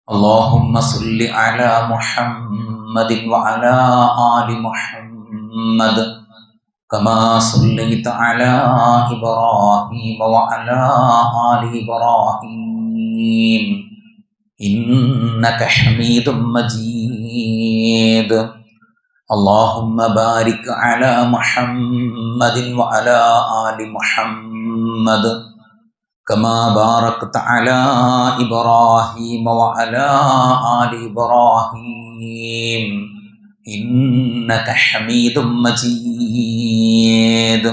اللهم صل على محمد وعلى آل محمد كما صليت على إبراهيم وعلى آل إبراهيم إنك حميد مجيد. اللهم بارك على محمد وعلى آل محمد كما باركت على إبراهيم وعلى آل إبراهيم إنك حميد مجيد.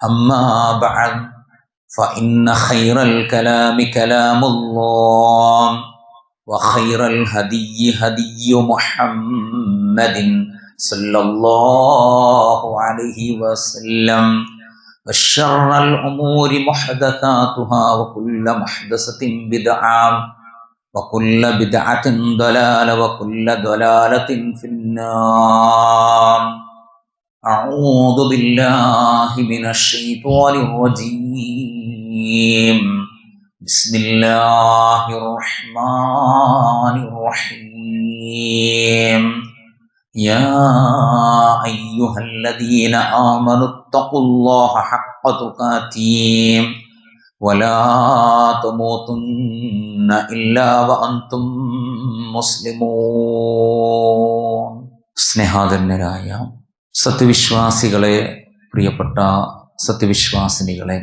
أما بعد فإن خير الكلام كلام الله وخير الهدي هدي محمد صلى الله عليه وسلم وشر الأمور محدثاتها وكل محدثة بدعة وكل بدعة ضلالة وكل ضلالة في النار. أعوذ بالله من الشيطان الرجيم. بسم الله الرحمن الرحيم. يا أيها الذين آمنوا اتقوا الله حق تقاته ولا تموتن إلا وأنتم مسلمون. സ്നേഹാദരനരായ സത്യവിശ്വാസികളെ, പ്രിയപ്പെട്ട സത്യവിശ്വാസിനികളെ,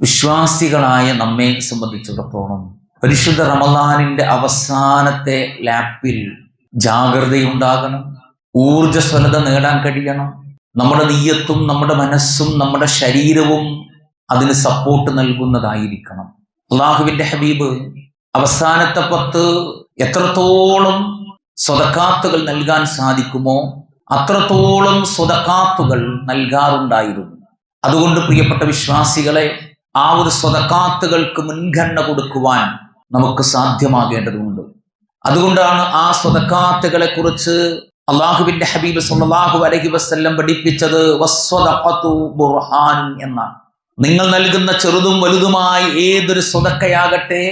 വിശ്വാസികളായ നമ്മെ സംബന്ധിച്ചിടത്തോളം പരിശുദ്ധ റമളാനിന്റെ അവസാനത്തെ ലാപ്പിൽ ജാഗ്രതയുണ്ടാകണം, ഊർജ്ജസ്വലത നേടാൻ കഴിയണം. നമ്മുടെ നിയ്യത്തും നമ്മുടെ മനസ്സും നമ്മുടെ ശരീരവും അതിന് സപ്പോർട്ട് നൽകുന്നതായിരിക്കണം. അള്ളാഹുവിന്റെ ഹബീബ് അവസാനത്തെ 10 എത്രത്തോളം സ്വതക്കാത്തുകൾ നൽകാൻ സാധിക്കുമോ അത്രത്തോളം സ്വതക്കാത്തുകൾ നൽകാറുണ്ടായിരുന്നു. അതുകൊണ്ട് പ്രിയപ്പെട്ട വിശ്വാസികളെ, ആ ഒരു സ്വതക്കാത്തുകൾക്ക് മുൻഗണന കൊടുക്കുവാൻ നമുക്ക് സാധ്യമാകേണ്ടതുണ്ട്. അതുകൊണ്ടാണ് ആ സ്വതക്കാത്തുകളെ കുറിച്ച് അള്ളാഹുവിന്റെ ഹബീബ് സല്ലല്ലാഹു അലൈഹി വസല്ലം പഠിപ്പിച്ചത് വസ്സദഖതു ബുർഹാൻ എന്നാണ്. നിങ്ങൾ നൽകുന്ന ചെറുതും വലുതുമായി ഏതൊരു സ്വതക്കയാകട്ടെ,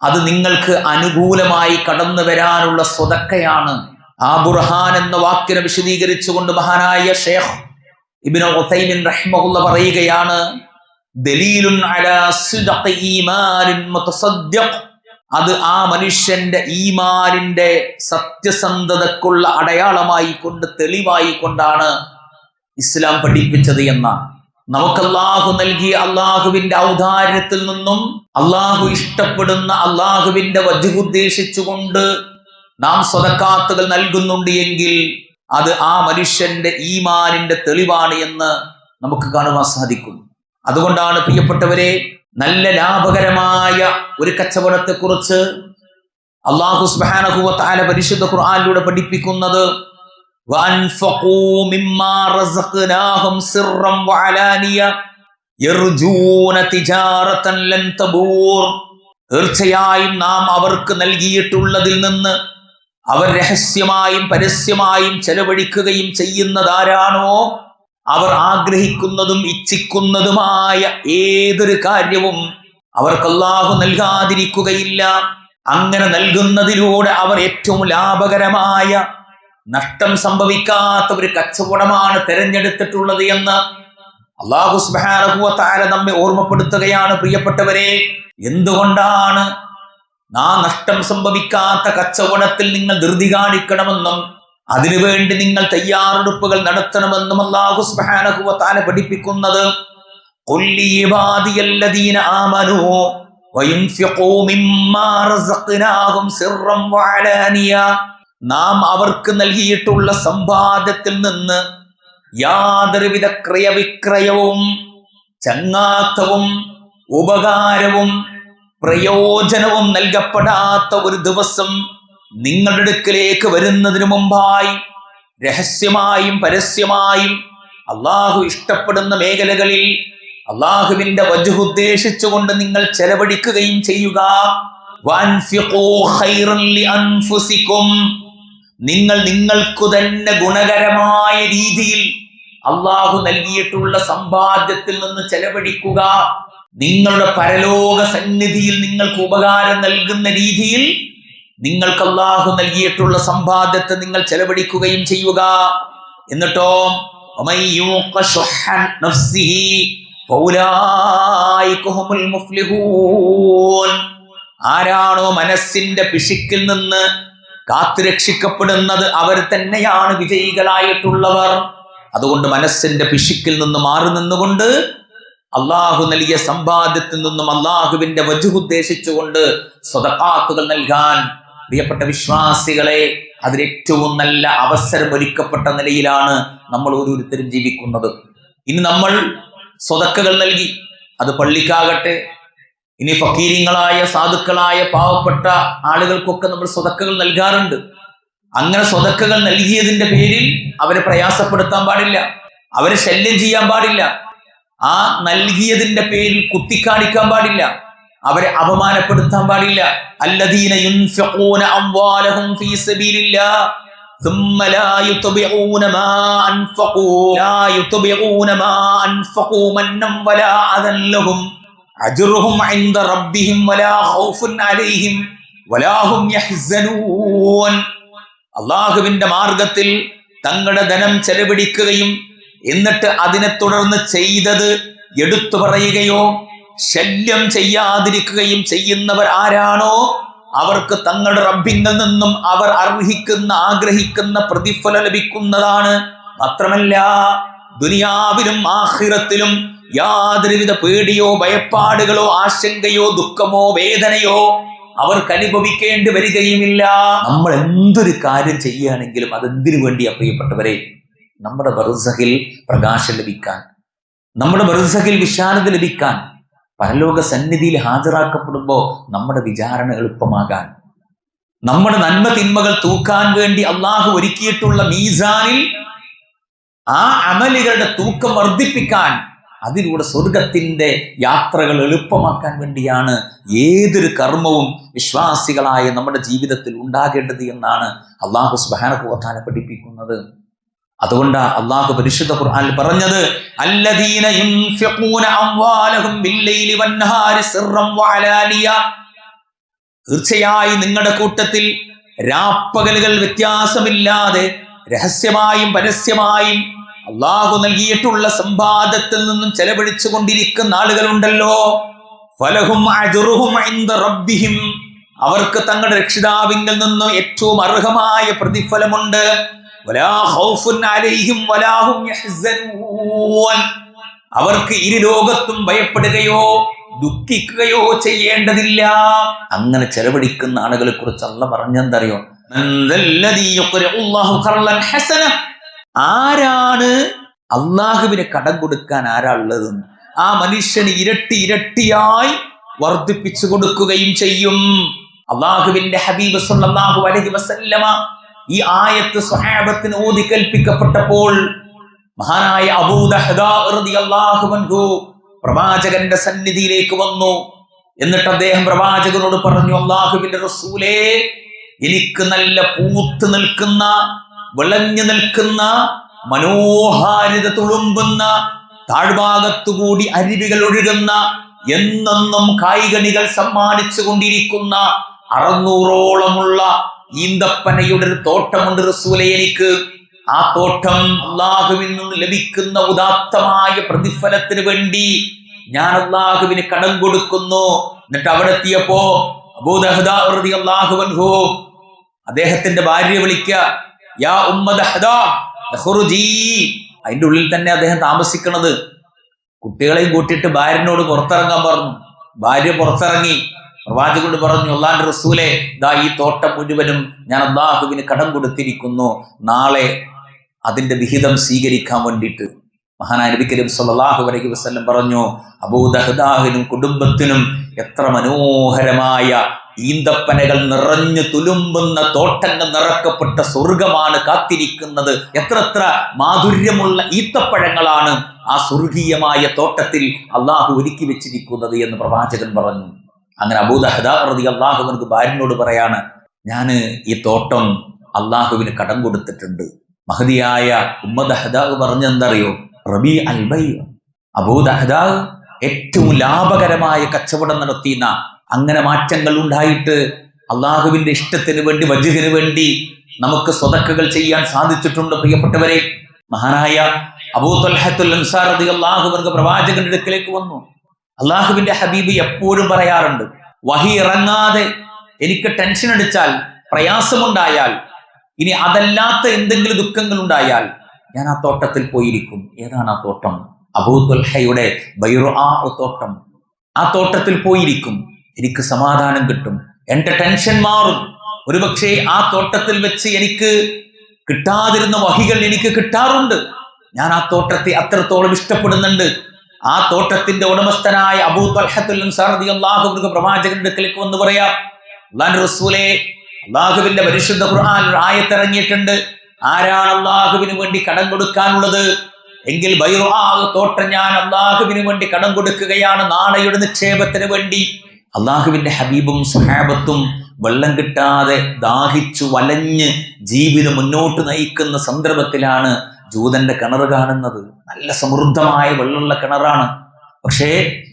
അത് നിങ്ങൾക്ക് അനുകൂലമായി കടന്നു വരാനുള്ള സ്വതക്കയാണ്. ആ ബുർഹാൻ എന്ന വാക്കിനെ വിശദീകരിച്ചുകൊണ്ട് മഹാനായ ഷേഖ് ഇബ്നു ഉസൈമിൻ റഹിമഹുല്ലാഹ് പറയുകയാണ്, ദലീലുൻ അലാ സിദ്ഖി ഈമാനിൻ മുതസദ്ദിഖ്. അത് ആ മനുഷ്യന്റെ ഈമാനിന്റെ സത്യസന്ധതക്കുള്ള അടയാളമായി കൊണ്ട്, തെളിവായി കൊണ്ടാണ് ഇസ്ലാം പഠിപ്പിച്ചത് എന്നാണ്. നമുക്ക് അള്ളാഹു നൽകിയ അള്ളാഹുവിന്റെ ഔദാര്യത്തിൽ നിന്നും അള്ളാഹു ഇഷ്ടപ്പെടുന്ന അള്ളാഹുവിന്റെ വജ്ഹ് ഉദ്ദേശിച്ചുകൊണ്ട് നാം സ്വതക്കാത്തുകൾ നൽകുന്നുണ്ട് എങ്കിൽ അത് ആ മനുഷ്യന്റെ ഈമാനിന്റെ തെളിവാണ് എന്ന് നമുക്ക് കാണുവാൻ സാധിക്കും. അതുകൊണ്ടാണ് പ്രിയപ്പെട്ടവരെ, നല്ല ലാഭകരമായ ഒരു കച്ചവടത്തെ കുറിച്ച് അല്ലാഹു സുബ്ഹാനഹു വ തആല പരിശുദ്ധ ഖുർആനിലൂടെ പഠിപ്പിക്കുന്നത് വഅൻഫഖൂ മിമ്മാ റസഖ്നാഹും സിർറൻ വഅലാനിയ യർജൂന തിജാറതൻ ലൻ തബൂർ. തീർച്ചയായും നാം അവർക്ക് നൽകിയിട്ടുള്ളതിൽ നിന്ന് അവർ രഹസ്യമായും പരസ്യമായും ചെലവഴിക്കുകയും ചെയ്യുന്നതാരാണോ, അവർ ആഗ്രഹിക്കുന്നതും ഇച്ഛിക്കുന്നതുമായ ഏതൊരു കാര്യവും അവർക്ക് അല്ലാഹു നൽകാതിരിക്കുകയില്ല. അങ്ങനെ നൽകുന്നതിലൂടെ അവർ ഏറ്റവും ലാഭകരമായ, നഷ്ടം സംഭവിക്കാത്ത ഒരു കച്ചവടമാണ് തിരഞ്ഞെടുത്തിട്ടുള്ളത് എന്ന് അല്ലാഹു സുബ്ഹാനഹു വ തആല നമ്മെ ഓർമ്മപ്പെടുത്തുകയാണ്. പ്രിയപ്പെട്ടവരെ, എന്തുകൊണ്ടാണ് നഷ്ടം സംഭവിക്കാത്ത കച്ചവടത്തിൽ നിങ്ങൾ ധൃതി കാണിക്കണമെന്നും അതിനുവേണ്ടി നിങ്ങൾ തയ്യാറെടുപ്പുകൾ നടത്തണമെന്നും അല്ലാഹു സുബ്ഹാനഹു വ തആല പഠിപ്പിക്കുന്നത്? ഖുൽ ലിഇബാദിയല്ലദീന ആമനൂ വയൻഫിഖൂ മിമ്മാ റസഖ്നാഹും സിർറൻ വഅലാനിയ. നാം അവർക്ക് നൽകിയിട്ടുള്ള സമ്പാദ്യത്തിൽ നിന്ന് യാതൊരുവിധ ക്രയവിക്രയവും ചങ്ങാത്തവും ഉപകാരവും പ്രയോജനവും നൽകപ്പെടാത്ത ഒരു ദിവസം നിങ്ങളുടെ അടുക്കലേക്ക് വരുന്നതിന് മുമ്പായി രഹസ്യമായും പരസ്യമായും അള്ളാഹു ഇഷ്ടപ്പെടുന്ന മേഖലകളിൽ അള്ളാഹുവിന്റെ വജ്ഹ് ഉദ്ദേശിച്ചുകൊണ്ട് നിങ്ങൾ ചെലവഴിക്കുകയും ചെയ്യുക. വഅൻഫിഖൂ ഖൈറൻ ലിഅൻഫുസികും. നിങ്ങൾ നിങ്ങൾക്കു തന്നെ ഗുണകരമായ രീതിയിൽ അള്ളാഹു നൽകിയിട്ടുള്ള സമ്പാദ്യത്തിൽ നിന്ന് ചെലവഴിക്കുക. നിങ്ങളുടെ പരലോക സന്നിധിയിൽ നിങ്ങൾക്ക് ഉപകാരം നൽകുന്ന രീതിയിൽ നിങ്ങൾക്ക് അല്ലാഹു നൽകിയിട്ടുള്ള സമ്പാദ്യത്തെ നിങ്ങൾ ചെലവഴിക്കുകയും ചെയ്യുക. എന്നിട്ടോ വമൻ യൂഖ ശുഹ്ഹ നഫ്സിഹി ഫൗലൈക ഹുമുൽ മുഫ്ലിഹൂൻ. ആരാണോ മനസ്സിന്റെ പിശുക്കിൽ നിന്ന് കാത്തുരക്ഷിക്കപ്പെടുന്നത് അവർ തന്നെയാണ് വിജയികളായിട്ടുള്ളവർ. അതുകൊണ്ട് മനസ്സിന്റെ പിശുക്കിൽ നിന്ന് മാറി നിന്നുകൊണ്ട് അള്ളാഹു നൽകിയ സമ്പാദ്യത്തിൽ നിന്നും അള്ളാഹുവിന്റെ വജ്ഹ് ഉദ്ദേശിച്ചുകൊണ്ട് സദഖാത്തുകൾ നൽകാൻ പ്രിയപ്പെട്ട വിശ്വാസികളെ, അതിലേറ്റവും നല്ല അവസരം ഒരുക്കപ്പെട്ട നിലയിലാണ് നമ്മൾ ഓരോരുത്തരും ജീവിക്കുന്നത്. ഇനി നമ്മൾ സ്വതക്കകൾ നൽകി, അത് പള്ളിക്കാകട്ടെ, ഇനി ഫക്കീരിങ്ങളായ സാധുക്കളായ പാവപ്പെട്ട ആളുകൾക്കൊക്കെ നമ്മൾ സ്വതക്കകൾ നൽകാറുണ്ട്. അങ്ങനെ സ്വതക്കകൾ നൽകിയതിന്റെ പേരിൽ അവരെ പ്രയാസപ്പെടുത്താൻ പാടില്ല, അവരെ ശല്യം ചെയ്യാൻ പാടില്ല. ആ നൽകിയതിന്റെ പേരിൽ കുത്തിക്കാണിക്കാൻ പാടില്ല, അവരെ അപമാനപ്പെടുത്താൻ പാടില്ല. അല്ലദീന യുൻഫിഖൂന അംവാലഹും ഫീ സബീലില്ലാഹ് ثم لا يتبعون ما أنفقوا منا ولا أذى لهم أجرهم عند ربهم ولا خوف عليهم ولا هم يحزنون. അല്ലാഹുവിന്റെ മാർഗത്തിൽ തങ്ങളുടെ ധനം ചെലവഴിക്കുകയും എന്നിട്ട് അതിനെ തുടർന്ന് ചെയ്തത് എടുത്തു പറയുകയോ ശല്യം ചെയ്യാതിരിക്കുകയും ചെയ്യുന്നവർ ആരാണോ അവർക്ക് തങ്ങളുടെ റബ്ബിങ്കിൽ നിന്നും അവർ അർഹിക്കുന്ന ആഗ്രഹിക്കുന്ന പ്രതിഫലം ലഭിക്കുന്നതാണ്. മാത്രമല്ല ദുനിയാവിലും ആഖിറത്തിലും യാതൊരുവിധ പേടിയോ ഭയപ്പാടുകളോ ആശങ്കയോ ദുഃഖമോ വേദനയോ അവർക്ക് അനുഭവിക്കേണ്ടി വരികയുമില്ല. നമ്മൾ എന്തൊരു കാര്യം ചെയ്യുകയാണെങ്കിലും അതെന്തിനു വേണ്ടിയാ പ്രിയപ്പെട്ടവരെ? നമ്മുടെ ബർസഖിൽ പ്രകാശം ലഭിക്കാൻ, നമ്മുടെ ബർസഖിൽ വിശാലത ലഭിക്കാൻ, പരലോക സന്നിധിയിൽ ഹാജരാക്കപ്പെടുമ്പോൾ നമ്മുടെ വിചാരണ എളുപ്പമാകാൻ, നമ്മുടെ നന്മ തിന്മകൾ തൂക്കാൻ വേണ്ടി അള്ളാഹു ഒരുക്കിയിട്ടുള്ള മീസാനിൽ ആ അമലുകളുടെ തൂക്കം വർദ്ധിപ്പിക്കാൻ, അതിലൂടെ സ്വർഗത്തിന്റെ യാത്രകൾ എളുപ്പമാക്കാൻ വേണ്ടിയാണ് ഏതൊരു കർമ്മവും വിശ്വാസികളായ നമ്മുടെ ജീവിതത്തിൽ ഉണ്ടാകേണ്ടത് എന്നാണ് അള്ളാഹു സുബ്ഹാനഹു വ തആല പഠിപ്പിക്കുന്നത്. അതുകൊണ്ട് അള്ളാഹു പരിശുദ്ധ ഖുർആനിൽ പറഞ്ഞത് അല്ലദീന യുൻഫിഖൂന അംവാലഹും ബില്ലൈലി വന്നഹാരി സിർറൻ വഅലാനിയ. തീർച്ചയായും നിങ്ങളുടെ കൂട്ടത്തിൽ രാപ്പകലുകൾ വ്യത്യാസമില്ലാതെ രഹസ്യമായും പരസ്യമായും അള്ളാഹു നൽകിയിട്ടുള്ള സമ്പാദത്തിൽ നിന്നും ചെലവഴിച്ചു കൊണ്ടിരിക്കുന്ന ആളുകളുണ്ടല്ലോ. ഫലഹും അജ്റുഹും ഇൻദ റബ്ബിഹിം. അവർക്ക് തങ്ങളുടെ രക്ഷിതാവിങ്കിൽ നിന്നും ഏറ്റവും അർഹമായ പ്രതിഫലമുണ്ട്. വലാ ഖൗഫുൻ അലൈഹിം വലാ ഹും യഹ്സനൂൻ. അവർക്ക് ഇരു ലോകത്തും ഭയപ്പെടുകയോ ദുഃഖിക്കുകയോ ചെയ്യേണ്ടതില്ല. അങ്ങനെ ചെലവഴിക്കുന്ന ആളുകളെ കുറിച്ച് അല്ലാഹു പറഞ്ഞെന്തറിയോ? ആരാണ് അള്ളാഹുവിന് കടം കൊടുക്കാൻ ആരാ ഉള്ളതെന്ന് ആ മനുഷ്യന് ഇരട്ടി ഇരട്ടിയായി വർദ്ധിപ്പിച്ചു കൊടുക്കുകയും ചെയ്യും. അള്ളാഹുവിന്റെ ഹബീബ് സല്ലല്ലാഹു അലൈഹി വസല്ലമ ഈ ആയത്ത് സ്വഹാബത്തിന് ഓതി കൽപ്പിക്കപ്പെട്ടപ്പോൾ മഹാനായ അബൂ ദഹ്ദാ റളിയല്ലാഹു അൻഹു പ്രവാചകന്റെ സന്നിധിയിലേക്ക് വന്നു. എന്നിട്ട് അദ്ദേഹം പ്രവാചകനോട് പറഞ്ഞു, അള്ളാഹുവിന്റെ റസൂലേ, എനിക്ക് നല്ല പൂത്ത് നിൽക്കുന്ന വിളഞ്ഞു നിൽക്കുന്ന മനോഹാരിത തുളുമ്പുന്ന താഴ്ഭാഗത്തുകൂടി അരുവികൾ ഒഴുകുന്ന എന്നെന്നും കായ്കനികൾ സമ്മാനിച്ചു കൊണ്ടിരിക്കുന്ന 600ഓളമുള്ള ഈന്തപ്പനയുടെ ഒരു തോട്ടമുണ്ട് റസൂലേ എനിക്ക്. ആ തോട്ടം അള്ളാഹുവിൽ നിന്ന് ലഭിക്കുന്ന ഉദാത്തമായ പ്രതിഫലത്തിന് വേണ്ടി ഞാൻ അള്ളാഹുവിന് കടം കൊടുക്കുന്നു. എന്നിട്ട് അവിടെ എത്തിയപ്പോ അബൂ ദഹ്ദാ റളിയല്ലാഹു അൻഹു അദ്ദേഹത്തിന്റെ ഭാര്യ വിളിക്കുക, യാ ഉമ്മ ദഹ്ദാ ഖുർജി. അതിന്റെ ഉള്ളിൽ തന്നെ അദ്ദേഹം താമസിക്കുന്നത്. കുട്ടികളെയും കൂട്ടിയിട്ട് ഭാര്യനോട് പുറത്തിറങ്ങാൻ പറഞ്ഞു. ഭാര്യ പുറത്തിറങ്ങി. പ്രവാചകനോട് പറഞ്ഞു, അല്ലാഹുവിന്റെ റസൂലേ, ദാ ഈ തോട്ടം മുഴുവനും ഞാൻ അള്ളാഹുവിന് കടം കൊടുത്തിരിക്കുന്നു, നാളെ അതിന്റെ വിഹിതം സ്വീകരിക്കാൻ വേണ്ടിയിട്ട്. മഹാനായ നബി കരീം സല്ലല്ലാഹു അലൈഹി വസല്ലം പറഞ്ഞു, അബൂ ദഹ്ദാഹിനും കുടുംബത്തിനും എത്ര മനോഹരമായ ഈന്തപ്പനകൾ നിറഞ്ഞു തുലുമ്പുന്ന തോട്ടങ്ങൾ നിറക്കപ്പെട്ട സ്വർഗമാണ് കാത്തിരിക്കുന്നത്. എത്ര മാധുര്യമുള്ള ഈത്തപ്പഴങ്ങളാണ് ആ സ്വർഗീയമായ തോട്ടത്തിൽ അള്ളാഹു ഒരുക്കി വെച്ചിരിക്കുന്നത് എന്ന് പ്രവാചകൻ പറഞ്ഞു. അങ്ങനെ അബൂ ദഹ്ദാ റളിയല്ലാഹു അൻഹു ഭാര്യനോട് പറയാണ്, ഞാൻ ഈ തോട്ടം അള്ളാഹുവിന് കടം കൊടുത്തിട്ടുണ്ട്. മഹദിയായ ഉമ്മ ദഹ്ദാ പറഞ്ഞെന്തറിയോ? റബീ അൽ ബൈ. അബൂ ദഹ്ദാ ഏറ്റവും ലാഭകരമായ കച്ചവടം നടത്തിയ, അങ്ങനെ മാറ്റങ്ങൾ ഉണ്ടായിട്ട് അള്ളാഹുവിന്റെ ഇഷ്ടത്തിന് വേണ്ടി, വജ്ഹിന് വേണ്ടി നമുക്ക് സ്വതക്കകൾ ചെയ്യാൻ സാധിച്ചിട്ടുണ്ട് പ്രിയപ്പെട്ടവരെ. മഹാനായ അബൂ ത്വൽഹത്തുൽ അൻസാരി റളിയല്ലാഹു അൻഹു പ്രവാചകന്റെ അടുക്കലേക്ക് വന്നു. അള്ളാഹുവിന്റെ ഹബീബ് എപ്പോഴും പറയാറുണ്ട്, വഹി ഇറങ്ങാതെ എനിക്ക് ടെൻഷൻ അടിച്ചാൽ, പ്രയാസമുണ്ടായാൽ, ഇനി അതല്ലാത്ത എന്തെങ്കിലും ദുഃഖങ്ങൾ ഉണ്ടായാൽ ഞാൻ ആ തോട്ടത്തിൽ പോയിരിക്കും. ഏതാണ് ആ തോട്ടം? അബൂ ത്വൽഹയുടെ ബൈറുആ തോട്ടം. ആ തോട്ടത്തിൽ പോയിരിക്കും, എനിക്ക് സമാധാനം കിട്ടും, എന്റെ ടെൻഷൻ മാറും. ഒരുപക്ഷെ ആ തോട്ടത്തിൽ വെച്ച് എനിക്ക് കിട്ടാതിരുന്ന വഹികൾ എനിക്ക് കിട്ടാറുണ്ട്. ഞാൻ ആ തോട്ടത്തെ അത്രത്തോളം ഇഷ്ടപ്പെടുന്നുണ്ട്. ആ തോട്ടത്തിന്റെ ഉടമസ്ഥനായ അബൂ ത്വൽഹത്തുൽ അൻസാരി റളിയല്ലാഹു അൻഹു പ്രവാചകന്റെ അടുക്കലേക്ക് വന്ന് പറയാം, അല്ലാഹുവിന്റെ റസൂലേ, അള്ളാഹുവിന്റെ പരിശുദ്ധ ഖുർആനിൽ ഒരു ആയത്ത് ഇറങ്ങിയിട്ടുണ്ട്. ആരാണ് അള്ളാഹുവിന് വേണ്ടി കടം കൊടുക്കാനുള്ളത് എങ്കിൽ ബൈറുആ തോട്ടം ഞാൻ അള്ളാഹുവിന് വേണ്ടി കടം കൊടുക്കുകയാണ്, നാളെയുടെ നിക്ഷേപത്തിന് വേണ്ടി. അള്ളാഹുവിന്റെ ഹബീബും സ്വഹാബത്തും വെള്ളം കിട്ടാതെ ദാഹിച്ചു വലഞ്ഞ് ജീവിതം മുന്നോട്ട് നയിക്കുന്ന സന്ദർഭത്തിലാണ് ജൂതന്റെ കിണർ കാണുന്നത്. നല്ല സമൃദ്ധമായ വെള്ളമുള്ള കിണറാണ്. പക്ഷേ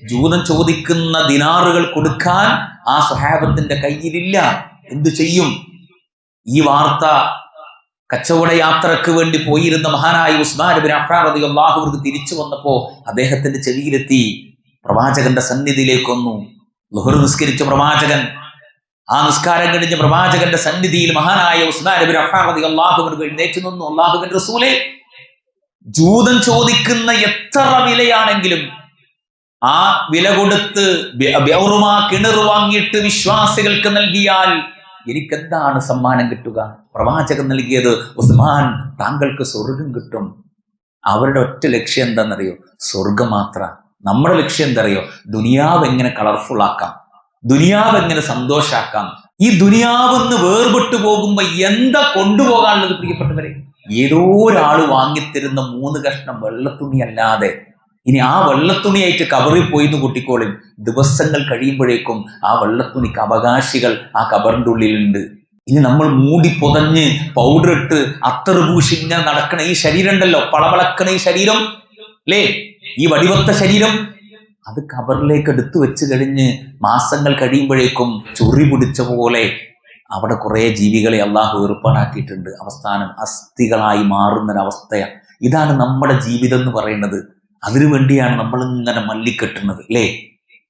ജൂതൻ ചോദിക്കുന്ന ദിനാറുകൾ കൊടുക്കാൻ ആ സ്വഹാബത്തിന്റെ കയ്യിലില്ല. എന്തു ചെയ്യും? ഈ വാർത്ത കച്ചവട യാത്രക്ക് വേണ്ടി പോയിരുന്ന മഹാനായ ഉസ്മാൻ ഇബ്നു അഫ്ഫാൻ റളിയല്ലാഹു അൻഹു തിരിച്ചു വന്നപ്പോ അദ്ദേഹത്തിന്റെ ചെവിയിലെത്തി. പ്രവാചകന്റെ സന്നിധിയിലേക്ക് വന്നു. ളുഹർ നിസ്കരിച്ച പ്രവാചകൻ, ആ നിസ്കാരം കഴിഞ്ഞ പ്രവാചകന്റെ സന്നിധിയിൽ മഹാനായ ഉസ്മാൻ ഇബ്നു അഫ്ഫാൻ റളിയല്ലാഹു അൻഹു എഴുന്നേറ്റ് നിന്നു. അല്ലാഹുവിന്റെ റസൂലേ, ജൂതൻ ചോദിക്കുന്ന എത്ര വിലയാണെങ്കിലും ആ വില കൊടുത്ത് കിണർ വാങ്ങിയിട്ട് വിശ്വാസികൾക്ക് നൽകിയാൽ എനിക്കെന്താണ് സമ്മാനം കിട്ടുക? പ്രവാചകൻ നൽകിയത്, ഉസ്മാൻ, താങ്കൾക്ക് സ്വർഗം കിട്ടും. അവരുടെ ഒറ്റ ലക്ഷ്യം എന്താണെന്നറിയോ? സ്വർഗം മാത്ര. നമ്മുടെ ലക്ഷ്യം എന്തറിയോ? ദുനിയാവ് എങ്ങനെ കളർഫുൾ ആക്കാം, ദുനിയാവ് എങ്ങനെ സന്തോഷാക്കാം. ഈ ദുനിയാവെന്ന് വേർപെട്ടു പോകുമ്പോ എന്താ കൊണ്ടുപോകാനുള്ളത് പ്രിയപ്പെട്ടവരെ? ഏതോ ഒരാൾ വാങ്ങിത്തരുന്ന 3 കഷ്ണം വെള്ളത്തുണി അല്ലാതെ ഇനി ആ വെള്ളത്തുണിയായിട്ട് കബറിൽ പോയിന്ന് കൂട്ടിക്കോളും. ദിവസങ്ങൾ കഴിയുമ്പോഴേക്കും ആ വെള്ളത്തുണിക്ക് അവകാശികൾ ആ കബറിന്റെ ഉള്ളിലുണ്ട്. ഇനി നമ്മൾ മൂടി പൊതഞ്ഞ് പൗഡർ ഇട്ട് അത്തറ് പൂശി ഇങ്ങനെ നടക്കണ ഈ ശരീരം ഉണ്ടല്ലോ, പളപളക്കണ ഈ ശരീരം അല്ലേ, ഈ വടിവത്ത ശരീരം, അത് കബറിലേക്ക് എടുത്തു വെച്ച് കഴിഞ്ഞ് മാസങ്ങൾ കഴിയുമ്പോഴേക്കും ചൊറി പിടിച്ച പോലെ അവിടെ കുറെ ജീവികളെ അള്ളാഹു ഏർപ്പാടാക്കിയിട്ടുണ്ട്. അവസാനം അസ്ഥികളായി മാറുന്നൊരവസ്ഥയാണ്. ഇതാണ് നമ്മുടെ ജീവിതം എന്ന് പറയുന്നത്. അതിനു വേണ്ടിയാണ് നമ്മളിങ്ങനെ മല്ലിക്കെട്ടുന്നത് അല്ലേ?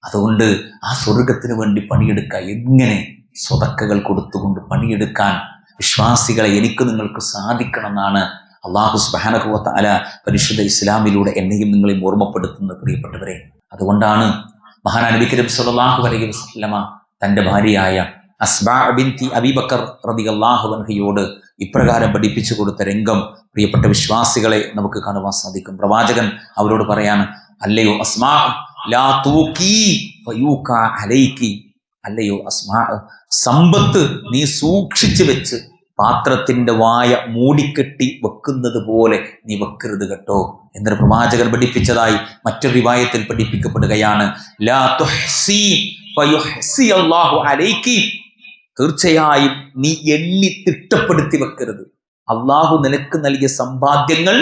അതുകൊണ്ട് ആ സ്വർഗത്തിന് വേണ്ടി പണിയെടുക്കുക. എങ്ങനെ? സ്വതക്കകൾ കൊടുത്തുകൊണ്ട് പണിയെടുക്കാൻ വിശ്വാസികളെ എനിക്ക് നിങ്ങൾക്ക് സാധിക്കണമെന്നാണ് അള്ളാഹു സുബ്ഹാനഹു വ തആല പരിശുദ്ധ ഇസ്ലാമിലൂടെ എന്നെയും നിങ്ങളെയും ഓർമ്മപ്പെടുത്തുന്നത് പ്രിയപ്പെട്ടവരെ. അതുകൊണ്ടാണ് മഹാനായ നബി കരീം സ്വല്ലല്ലാഹു അലൈഹി വസല്ലമ തൻ്റെ ഭാര്യയായ അസ്മാ ബിൻതി അബീ ബക്കർ റളിയല്ലാഹു അൻഹയോട് ഇപ്രകാരം പഠിപ്പിച്ചു കൊടുത്ത രംഗം പ്രിയപ്പെട്ട വിശ്വാസികളെ നമുക്ക് കാണുവാൻ സാധിക്കും. പ്രവാചകൻ അവരോട് പറയാണ്, അല്ലയോ അസ്മാ, ലാ തൂക്കി ഫയൂകാ അലൈക്കി, അല്ലയോ അസ്മാ, സമ്പത്ത് നീ സൂക്ഷിച്ചു വെച്ച് പാത്രത്തിന്റെ വായ മൂടിക്കെട്ടി വെക്കുന്നത് പോലെ നീ വെക്കരുത് കേട്ടോ എന്നൊരു പ്രവാചകൻ പഠിപ്പിച്ചതായി മറ്റൊരു റിവായത്തിൽ പഠിപ്പിക്കപ്പെടുകയാണ്. ലാ തുഹ്സി ഫയുഹ്സി അല്ലാഹു അലൈക്കി, തീർച്ചയായും നീ എണ്ണി തിട്ടപ്പെടുത്തി വെക്കരുത്. അള്ളാഹു നിനക്ക് നൽകിയ സമ്പാദ്യങ്ങൾ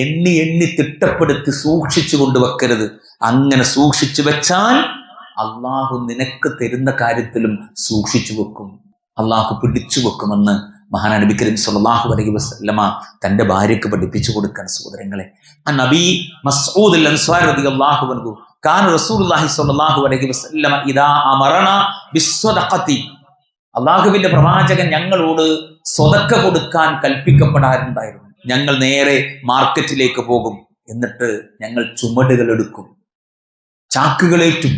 എണ്ണി എണ്ണി തിട്ടപ്പെടുത്തി സൂക്ഷിച്ചു കൊണ്ടുവെക്കരുത്. അങ്ങനെ സൂക്ഷിച്ചു വെച്ചാൽ അള്ളാഹു നിനക്ക് തരുന്ന കാര്യത്തിലും സൂക്ഷിച്ചു വെക്കും, അള്ളാഹു പിടിച്ചു വെക്കുമെന്ന് മഹാനായ നബി കരീം സ്വല്ലല്ലാഹു അലൈഹി വസല്ലമ തന്റെ ഭാര്യയ്ക്ക് പഠിപ്പിച്ചു കൊടുക്കാൻ സഹോദരങ്ങളെ. നബി മസ്ഊദ് അൽ അൻസ്വാരി റളിയല്ലാഹു അൻഹു കാന റസൂലുള്ളാഹി സ്വല്ലല്ലാഹു അലൈഹി വസല്ലമ ഇദാ അമറന ബിസ്സദഖതി, അള്ളാഹുവിന്റെ പ്രവാചകൻ ഞങ്ങളോട് സ്വതക്ക കൊടുക്കാൻ കൽപ്പിക്കപ്പെടാറുണ്ടായിരുന്നു. ഞങ്ങൾ നേരെ മാർക്കറ്റിലേക്ക് പോകും, എന്നിട്ട് ഞങ്ങൾ ചുമടുകൾ എടുക്കും, ചാക്കുകളേറ്റും,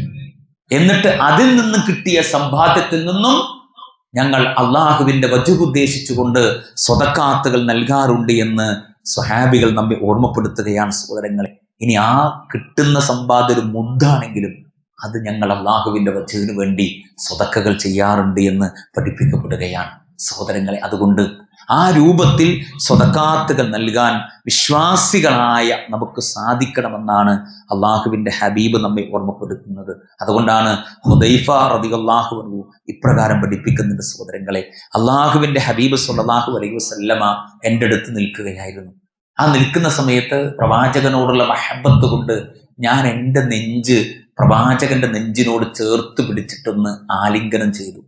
എന്നിട്ട് അതിൽ നിന്ന് കിട്ടിയ സമ്പാദ്യത്തിൽ നിന്നും ഞങ്ങൾ അള്ളാഹുവിന്റെ വജ്ഹ് ഉദ്ദേശിച്ചുകൊണ്ട് സ്വതക്കാത്തുകൾ നൽകാറുണ്ട് എന്ന് സ്വഹാബികൾ നമ്മെ ഓർമ്മപ്പെടുത്തുകയാണ് സഹോദരങ്ങളെ. ഇനി ആ കിട്ടുന്ന സമ്പാദ്യം ഒരു മുദ്ദാണെങ്കിലും അത് ഞങ്ങൾ അള്ളാഹുവിന്റെ വജ്ഹിന് വേണ്ടി സ്വതക്കകൾ ചെയ്യാറുണ്ട് എന്ന് പഠിപ്പിക്കപ്പെടുകയാണ് സഹോദരങ്ങളെ. അതുകൊണ്ട് ആ രൂപത്തിൽ സ്വതക്കാത്തുകൾ നൽകാൻ വിശ്വാസികളായ നമുക്ക് സാധിക്കണമെന്നാണ് അള്ളാഹുവിന്റെ ഹബീബ് നമ്മെ ഓർമ്മപ്പെടുത്തുന്നത്. അതുകൊണ്ടാണ് ഹുദൈഫ റളിയല്ലാഹു അൻഹു ഇപ്രകാരം പഠിപ്പിക്കുന്നുണ്ട് സഹോദരങ്ങളെ. അള്ളാഹുവിന്റെ ഹബീബ് സ്വല്ലല്ലാഹു അലൈഹി വസല്ലമ എൻ്റെ അടുത്ത് നിൽക്കുകയായിരുന്നു. ആ നിൽക്കുന്ന സമയത്ത് പ്രവാചകനോടുള്ള മഹബത്ത് കൊണ്ട് ഞാൻ എൻ്റെ നെഞ്ച് പ്രവാചകന്റെ നെഞ്ചിനോട് ചേർത്ത് പിടിച്ചിട്ടൊന്ന് ആലിംഗനം ചെയ്തു.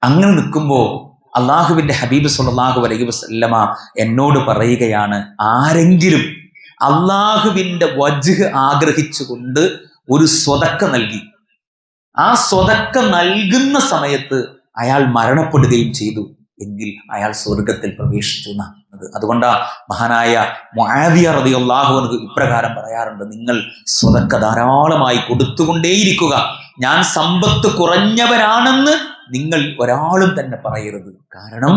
അങ്ങനെ നിൽക്കുമ്പോൾ അള്ളാഹുവിന്റെ ഹബീബ് സല്ലല്ലാഹു അലൈഹി വസല്ലമ എന്നോട് പറയുകയാണ്, ആരെങ്കിലും അള്ളാഹുവിന്റെ വജ്ഹ് ആഗ്രഹിച്ചുകൊണ്ട് ഒരു സ്വതക്ക നൽകി, ആ സ്വതക്ക നൽകുന്ന സമയത്ത് അയാൾ മരണപ്പെടുകയും ചെയ്തു എങ്കിൽ അയാൾ സ്വർഗത്തിൽ പ്രവേശിച്ചു എന്നാണ്. അതുകൊണ്ടാ മഹാനായ മുആവിയ റളിയല്ലാഹു അൻഹു ഇപ്രകാരം പറയാറുണ്ട്, നിങ്ങൾ സ്വതക്ക ധാരാളമായി കൊടുത്തുകൊണ്ടേയിരിക്കുക, ഞാൻ സമ്പത്ത് കുറഞ്ഞവനാണെന്ന് നിങ്ങൾ ഒരാളും തന്നെ പറയരുത്. കാരണം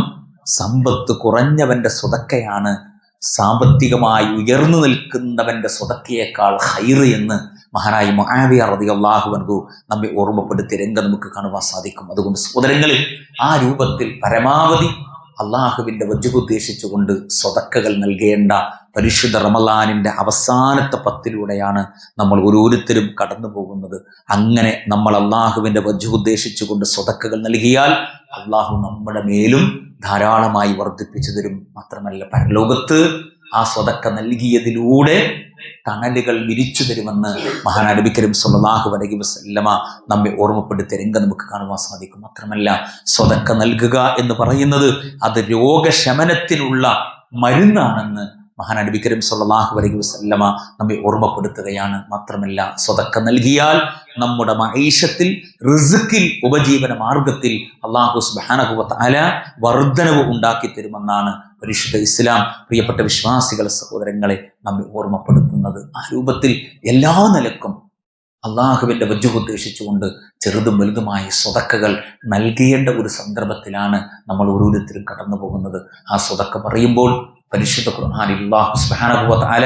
സമ്പത്ത് കുറഞ്ഞവന്റെ സ്വതക്കയാണ് സാമ്പത്തികമായി ഉയർന്നു നിൽക്കുന്നവന്റെ സ്വതക്കയേക്കാൾ ഖൈറ് എന്ന് മഹാനായ മുആവിയ റളിയല്ലാഹു അൻഹു നമ്മെ ഓർമ്മപ്പെടുത്തിയ രംഗം നമുക്ക് കാണുവാൻ സാധിക്കും. അതുകൊണ്ട് സഹോദരങ്ങളിൽ ആ രൂപത്തിൽ പരമാവധി അള്ളാഹുവിന്റെ വജ്ഹ് ഉദ്ദേശിച്ചുകൊണ്ട് സ്വതക്കകൾ നൽകേണ്ട പരിശുദ്ധ റമളാനിന്റെ അവസാനത്തെ 10 നമ്മൾ ഓരോരുത്തരും കടന്നു പോകുന്നത്. അങ്ങനെ നമ്മൾ അള്ളാഹുവിന്റെ വജ്ഹ് ഉദ്ദേശിച്ചുകൊണ്ട് സ്വതക്കകൾ നൽകിയാൽ അള്ളാഹു നമ്മുടെ മേലും ധാരാളമായി വർദ്ധിപ്പിച്ചു തരും. മാത്രമല്ല പരലോകത്ത് ആ സ്വതക്ക നൽകിയതിലൂടെ തണലുകൾ വിരിച്ചു തരുമെന്ന് മഹാനായ നബി കരീം സല്ലല്ലാഹു അലൈഹി വസല്ലമ നമ്മെ ഓർമ്മപ്പെടുത്തിയ രംഗം നമുക്ക് കാണുവാൻ സാധിക്കും. മാത്രമല്ല സ്വതക്ക നൽകുക എന്ന് പറയുന്നത് അത് രോഗശമനത്തിനുള്ള മരുന്നാണെന്ന് മഹാനായ നബി കരീം സല്ലല്ലാഹു അലൈഹി വസല്ലമ നമ്മെ ഓർമ്മപ്പെടുത്തുകയാണ്. മാത്രമല്ല സ്വതക്ക നൽകിയാൽ നമ്മുടെ മഈശത്തിൽ, റിസ്ക്കിൽ, ഉപജീവന മാർഗത്തിൽ അല്ലാഹു സുബ്ഹാനഹു വ തആല വർദ്ധനവ് ഉണ്ടാക്കി തരുമെന്നാണ് പരിശുദ്ധ ഇസ്ലാം പ്രിയപ്പെട്ട വിശ്വാസികളെ, സഹോദരങ്ങളെ നമ്മെ ഓർമ്മപ്പെടുത്തുന്നത്. ആ രൂപത്തിൽ എല്ലാ നിലക്കും അള്ളാഹുവിന്റെ വജ്ഹ് ഉദ്ദേശിച്ചുകൊണ്ട് ചെറുതും വലുതുമായ സ്വതക്കകൾ നൽകേണ്ട ഒരു സന്ദർഭത്തിലാണ് നമ്മൾ ഓരോരുത്തരും കടന്നു പോകുന്നത്. ആ സ്വതക്ക പറയുമ്പോൾ പരിശുദ്ധ ഖുർആനിൽ അല്ലാഹു സുബ്ഹാനഹു വ തആല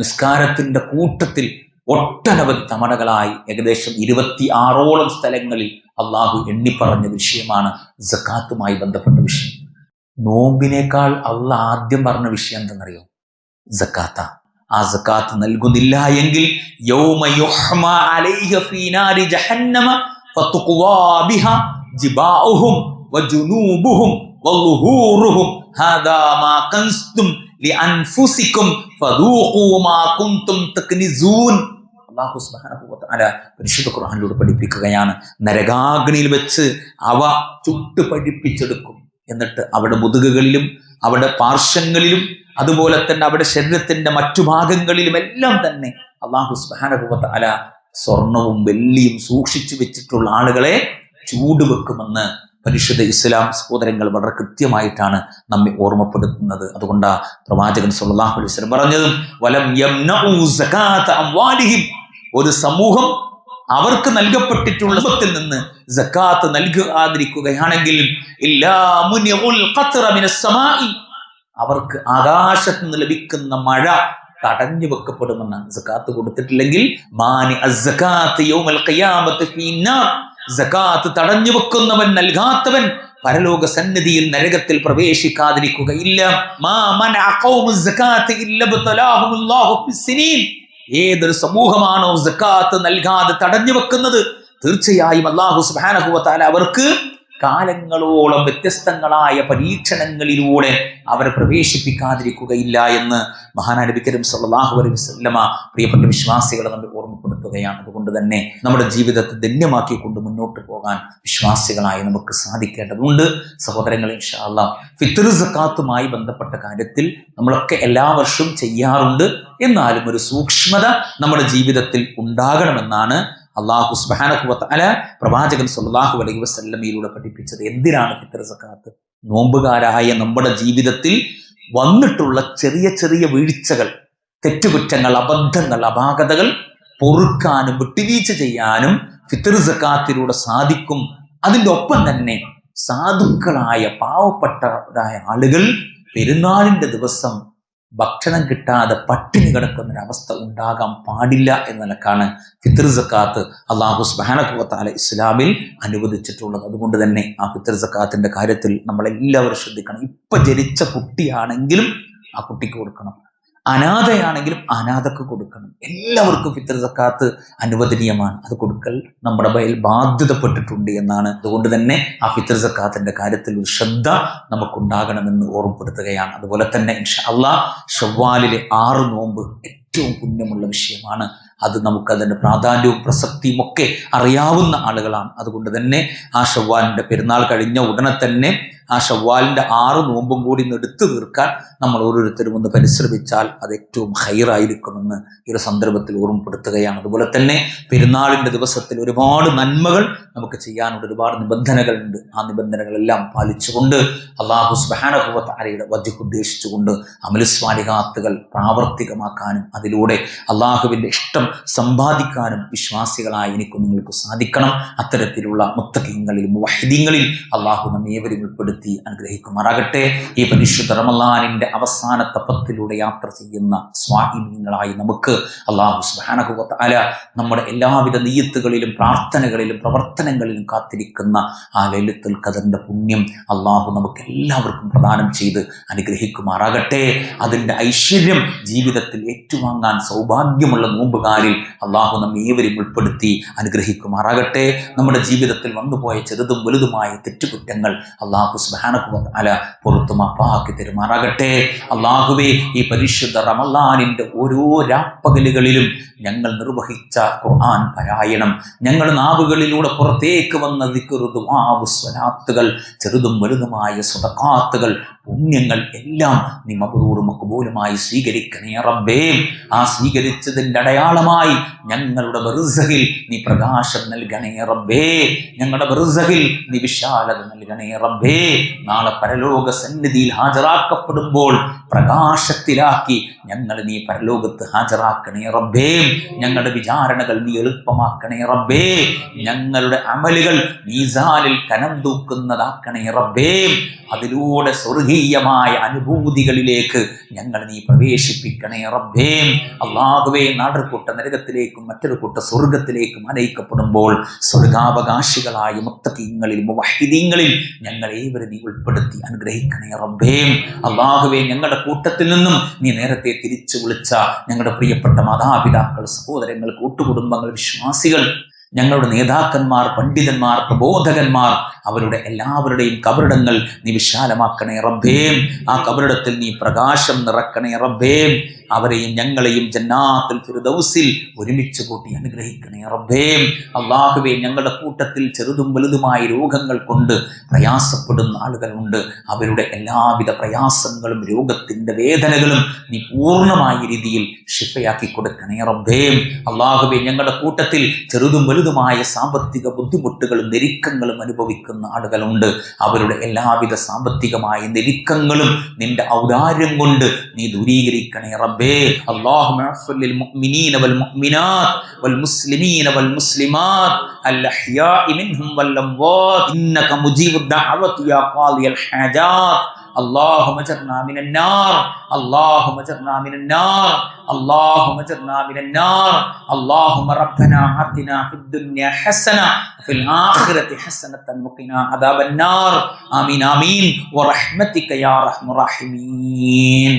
നിസ്കാരത്തിന്റെ കൂട്ടത്തിൽ ഒട്ടനവധി തവണകളായി ഏകദേശം 26ഓളം സ്ഥലങ്ങളിൽ അള്ളാഹു എണ്ണിപ്പറഞ്ഞ വിഷയമാണ് സക്കാത്തുമായി ബന്ധപ്പെട്ട വിഷയം. നോമ്പിനേക്കാൾ അള്ളാഹ് ആദ്യം പറഞ്ഞ വിഷയം എന്തെന്നറിയോ? സക്കാത്ത. ആ സക്കാത്ത് നൽകുന്നില്ല എങ്കിൽ യൗമ യുഹ്മാ അലൈഹി ഫീ നാരി ജഹന്നമ ഫതുഖ്വാ ബിഹാ ജിബാഉഹും വജുനൂബുഹും വളുഹൂറുഹും ഹാദാ മാ കൻസ്തും ലിഅൻഫുസികും ഫദൂഖൂ മാ കുൻതും തക്നിസൂൻ. അല്ലാഹു സുബ്ഹാനഹു വ തആല പരിശുദ്ധ ഖുർആനിലൂടെ പഠിപ്പിക്കുകയാണ്, നരകാഗ്നിയിൽ വെച്ച് അവ ചുട്ട് പഠിപ്പിച്ചെടുക്കും. എന്നിട്ട് അവിടെ മുതുകുകളിലും അവിടെ പാർശ്വങ്ങളിലും അതുപോലെ തന്നെ അവിടെ ശരീരത്തിന്റെ മറ്റു ഭാഗങ്ങളിലും എല്ലാം തന്നെ അല്ലാഹു സുബ്ഹാനഹു വ തആല സ്വർണവും വെള്ളിയും സൂക്ഷിച്ചു വെച്ചിട്ടുള്ള ആളുകളെ ചൂടുവെക്കുമെന്ന് പരിശുദ്ധ ഇസ്ലാം സഹോദരങ്ങൾ വളരെ കൃത്യമായിട്ടാണ് നമ്മെ ഓർമ്മപ്പെടുത്തുന്നത്. അതുകൊണ്ടാ പ്രവാചകൻ സല്ലല്ലാഹു അലൈഹി വസല്ലം പറഞ്ഞതും വലം യംനഉ സകാത അംവാലിഹിം, ഒരു സമൂഹം അവർക്ക് നൽകപ്പെട്ടിട്ടുള്ള സമ്പത്തിൽ നിന്ന് സക്കാത്ത് നൽകാതിരിക്കുകയാണെങ്കിൽ ഇല്ലാ മുനിഉൽ ഖത്ര മിനസ് സമാഇ, അവർക്ക് ആകാശത്ത് നിന്ന് ലഭിക്കുന്ന മഴ തടഞ്ഞു വെക്കപ്പെടുമെന്നാണ്. സക്കാത്ത് കൊടുത്തിട്ടില്ലെങ്കിൽ മാനി അസ്സകാത്ത് യൗമൽ ഖിയാമത്തി ഫീന്നാർ, സക്കാത്ത് തടഞ്ഞു വെക്കുന്നവൻ, നൽകാത്തവൻ പരലോക സന്നിധിയിൽ നരകത്തിൽ പ്രവേശിക്കാതിരിക്കുകയില്ല. മാ മനഅ ഖൗമുസ് സകാത്ത് ഇല്ല ബതലാഹുമുല്ലാഹു ഫിസ്സിനീൻ, ഏതൊരു സമൂഹമാണോ സക്കാത്ത് നൽകാതെ തടഞ്ഞു വെക്കുന്നത് തീർച്ചയായും അല്ലാഹു സുബ്ഹാനഹു വ തആല അവർക്ക് കാലങ്ങളോളം വ്യത്യസ്തങ്ങളായ പരീക്ഷണങ്ങളിലൂടെ അവരെ പ്രവേശിപ്പിക്കാതിരിക്കുകയില്ല എന്ന് മഹാനായ നബി കരീം സല്ലല്ലാഹു അലൈഹി വസല്ലമ പ്രിയപ്പെട്ട വിശ്വാസികളെ നമ്മെ ഓർമ്മപ്പെടുത്തുകയാണ്. അതുകൊണ്ട് തന്നെ നമ്മുടെ ജീവിതത്തെ ധന്യമാക്കിക്കൊണ്ട് മുന്നോട്ട് പോകാൻ വിശ്വാസികളായി നമുക്ക് സാധിക്കേണ്ടതുണ്ട്. സഹോദരങ്ങളെ, ഇൻഷാ അല്ലാഹ് ഫിത്ർ സക്കാത്തുമായി ബന്ധപ്പെട്ട കാര്യത്തിൽ നമ്മളൊക്കെ എല്ലാ വർഷവും ചെയ്യാറുണ്ട്. എന്നാലും ഒരു സൂക്ഷ്മത നമ്മുടെ ജീവിതത്തിൽ ഉണ്ടാകണമെന്നാണ് അല്ലാഹു സുബ്ഹാനഹു വ തആല പ്രവാചകൻ സല്ലല്ലാഹു അലൈഹി വസല്ലമയിലൂടെ പഠിപ്പിച്ചത്. എന്തിനാണ് ഫിത്ർ സക്കാത്ത്? നോമ്പുകാരായ നമ്മുടെ ജീവിതത്തിൽ വന്നിട്ടുള്ള ചെറിയ ചെറിയ വീഴ്ചകൾ, തെറ്റുകുറ്റങ്ങൾ, അബദ്ധങ്ങൾ, അപാകതകൾ പൊറുക്കാനും വിട്ടുവീഴ്ച ചെയ്യാനും ഫിത്ർ സക്കാത്തിലൂടെ സാധിക്കും. അതിൻ്റെ ഒപ്പം തന്നെ സാധുക്കളായ പാവപ്പെട്ടതായ ആളുകൾ പെരുന്നാളിന്റെ ദിവസം ഭക്ഷണം കിട്ടാതെ പട്ടിണി കിടക്കുന്നൊരവസ്ഥ ഉണ്ടാകാൻ പാടില്ല എന്ന നിലക്കാണ് ഫിത്ർ സക്കാത്ത് അല്ലാഹു സുബ്ഹാനഹു വ തആല ഇസ്ലാമിൽ അനുവദിച്ചിട്ടുള്ളത്. അതുകൊണ്ട് തന്നെ ആ ഫിത്ർ സക്കാത്തിന്റെ കാര്യത്തിൽ നമ്മളെല്ലാവരും ശ്രദ്ധിക്കണം. ഇപ്പൊ ജനിച്ച കുട്ടിയാണെങ്കിലും ആ കുട്ടിക്ക് കൊടുക്കണം, അനാഥയാണെങ്കിലും അനാഥക്ക് കൊടുക്കണം. എല്ലാവർക്കും ഫിത്ർ സക്കാത്ത് അനുവദനീയമാണ്. അത് കൊടുക്കൽ നമ്മുടെ മേൽ ബാധ്യതപ്പെട്ടിട്ടുണ്ട് എന്നാണ്. അതുകൊണ്ട് തന്നെ ആ ഫിത്ർ സക്കാത്തിന്റെ കാര്യത്തിൽ ഒരു ശ്രദ്ധ നമുക്കുണ്ടാകണമെന്ന് ഓർമ്മപ്പെടുത്തുകയാണ്. അതുപോലെ തന്നെ ഇൻഷാ അല്ലാഹ് ശവ്വാലിലെ 6 നോമ്പ് ഏറ്റവും പുണ്യമുള്ള വിഷയമാണ്. അത് നമുക്കതിൻ്റെ പ്രാധാന്യവും പ്രസക്തിയും ഒക്കെ അറിയാവുന്ന ആളുകളാണ്. അതുകൊണ്ട് തന്നെ ആ ഷവ്വാലിൻ്റെ പെരുന്നാൾ കഴിഞ്ഞ ഉടനെ തന്നെ ആ ഷവ്വാലിൻ്റെ 6 നോമ്പും കൂടി ഇന്ന് എടുത്തു തീർക്കാൻ നമ്മൾ ഓരോരുത്തരും ഒന്ന് പരിശ്രമിച്ചാൽ അത് ഏറ്റവും ഹൈറായിരിക്കുമെന്ന് ഈ ഒരു സന്ദർഭത്തിൽ ഓർമ്മപ്പെടുത്തുകയാണ്. അതുപോലെ തന്നെ പെരുന്നാളിൻ്റെ ദിവസത്തിൽ ഒരുപാട് നന്മകൾ നമുക്ക് ചെയ്യാനുള്ള ഒരുപാട് നിബന്ധനകളുണ്ട്. ആ നിബന്ധനകളെല്ലാം പാലിച്ചുകൊണ്ട് അല്ലാഹു സുബ്ഹാനഹു വ തആലയുടെ വജ്ഹ് ഉദ്ദേശിച്ചുകൊണ്ട് അമലുസ്വാലിഹാത്തുകൾ പ്രാവർത്തികമാക്കാനും അതിലൂടെ അള്ളാഹുവിൻ്റെ ഇഷ്ടം സമ്പാദിക്കാനും വിശ്വാസികളായി എനിക്കും നിങ്ങൾക്ക് സാധിക്കണം. അത്തരത്തിലുള്ള മുത്തഖീങ്ങളിൽ മുവഹിദീങ്ങളിൽ അള്ളാഹു നമ്മെ ഏവരും ഉൾപ്പെടുത്തി അനുഗ്രഹിക്കുമാറാകട്ടെ. ഈ പരിശുദ്ധ റമളാനിന്റെ അവസാനത്തെ 10 യാത്ര ചെയ്യുന്ന സ്വാഇമീങ്ങളായി നമുക്ക് അല്ലാഹു സുബ്ഹാനഹു വ തആല നമ്മുടെ എല്ലാവിധ നിയ്യത്തുകളിലും പ്രാർത്ഥനകളിലും പ്രവർത്തനങ്ങളിലും കാത്തിരിക്കുന്ന ആ ലൈലത്തുൽ ഖദറിന്റെ പുണ്യം അല്ലാഹു നമുക്ക് എല്ലാവർക്കും പ്രദാനം ചെയ്ത് അനുഗ്രഹിക്കുമാറാകട്ടെ. അതിൻ്റെ ഐശ്വര്യം ജീവിതത്തിൽ ഏറ്റുവാങ്ങാൻ സൗഭാഗ്യമുള്ള നോമ്പുകാരിൽ അല്ലാഹു നമ്മെ ഏവരും ഉൾപ്പെടുത്തി അനുഗ്രഹിക്കുമാറാകട്ടെ. നമ്മുടെ ജീവിതത്തിൽ വന്നുപോയ ചെറുതും വലുതുമായ തെറ്റുകുറ്റങ്ങൾ അല്ലാഹു സുബ്ഹാനഹു വ തആല പുറത്തു മാപ്പാക്കി തരുമാറാകട്ടെ. അല്ലാഹുവേ, ഈ പരിശുദ്ധ റമളാനിന്റെ ഓരോ രാപ്പകലുകളിലും ഞങ്ങൾ നിർവഹിച്ച ഖുർആൻ പാരായണം, ഞങ്ങളുടെ നാവുകളിലൂടെ പുറത്തേക്ക് വന്ന ദിക്ർ, ദുആ, സ്വലാത്തുകൾ, ചെറുതും വലുതുമായ സദഖാത്തുകൾ, പുണ്യങ്ങൾ എല്ലാം നീ മബ്റൂറും മഖ്ബൂലുമായി സ്വീകരിക്കണേ റബ്ബേ. ആ സ്വീകരിച്ചതിൻ്റെ അടയാളമായി ഞങ്ങളുടെ ബർസഖിൽ നീ പ്രകാശം നൽകണേ റബ്ബേ. ഞങ്ങളുടെ ബർസഖിൽ നീ വിശാലത നൽകണേ റബ്ബേ. നാളെ പരലോക സന്നിധിയിൽ ഹാജരാക്കപ്പെടുമ്പോൾ പ്രകാശത്തിലാക്കി ഞങ്ങളെ നീ പരലോകത്ത് ഹാജരാക്കണേ റബ്ബേ. ഞങ്ങളുടെ വിചാരണകൾ നീ എളുപ്പമാക്കണേ റബ്ബേ. ഞങ്ങളുടെ അമലുകൾ മീസാനിൽ കനം തൂക്കുന്നതാക്കണേ റബ്ബേ. അതിലൂടെ സ്വർഗീയമായ അനുഭൂതികളിലേക്ക് ഞങ്ങൾ നീ പ്രവേശിപ്പിക്കണേ റബ്ബേ. അല്ലാഹുവേ, നാടൊരു കൂട്ട നരകത്തിലേക്കും മറ്റൊരു കൂട്ട സ്വർഗത്തിലേക്കും അനയിക്കപ്പെടുമ്പോൾ സ്വർഗാവകാശികളായ മുത്തഖീങ്ങളിൽ മുവഹിദീങ്ങളിൽ ഞങ്ങൾ ഏവരും നീ ഉൾപ്പെടുത്തി അനുഗ്രഹിക്കണേ റബ്ബേ. അല്ലാഹുവേ, ഞങ്ങളുടെ കൂട്ടത്തിൽ നിന്നും നീ നേരത്തെ തിരിച്ചു വിളിച്ച ഞങ്ങളുടെ പ്രിയപ്പെട്ട മാതാപിതാക്കൾ, സഹോദരങ്ങൾ, കൂട്ടുകുടുംബങ്ങൾ, വിശ്വാസികൾ, ഞങ്ങളുടെ നേതാക്കന്മാർ, പണ്ഡിതന്മാർ, പ്രബോധകന്മാർ, അവരുടെ എല്ലാവരുടെയും കബറിടങ്ങൾ നീ വിശാലമാക്കണേ റബ്ബേ. ആ കബറിടത്തിൽ നീ പ്രകാശം നിറക്കണേ റബ്ബേ. അവരെയും ഞങ്ങളെയും ജന്നാത്തുൽ ഫിർദൗസിൽ ഒരുമിച്ച് കൂട്ടി അനുഗ്രഹിക്കണേ റബ്ബേ. അല്ലാഹുവേ, ഞങ്ങളുടെ കൂട്ടത്തിൽ ചെറുതും വലുതുമായ രോഗങ്ങൾ കൊണ്ട് പ്രയാസപ്പെടുന്ന ആളുകളുണ്ട്. അവരുടെ എല്ലാവിധ പ്രയാസങ്ങളും രോഗത്തിൻ്റെ വേദനകളും നീ പൂർണ്ണമായ രീതിയിൽ ശിഫയാക്കി കൊടുക്കണേ റബ്ബേ. അല്ലാഹുവേ, ഞങ്ങളുടെ കൂട്ടത്തിൽ ചെറുതും വലുതുമായ സാമ്പത്തിക ബുദ്ധിമുട്ടുകളും ഞെരുക്കങ്ങളും അനുഭവിക്കുന്ന ആളുകളുണ്ട്. അവരുടെ എല്ലാവിധ സാമ്പത്തികമായ ഞെരുക്കങ്ങളും നിന്റെ ഔദാര്യം കൊണ്ട് നീ ദൂരീകരിക്കണേ റബ്ബേ. اللهم اغفر للمؤمنين والمؤمنات والمسلمين والمسلمات الأحياء منهم والأموات إنك مجيب الدعوة يا قاضي الحاجات. اللهم اجرنا من النار، اللهم اجرنا من النار، اللهم اجرنا من النار. اللهم ربنا آتنا في الدنيا حسنة وفي الآخرة حسنة وقنا عذاب النار. آمين آمين ورحمتك يا أرحم الراحمين.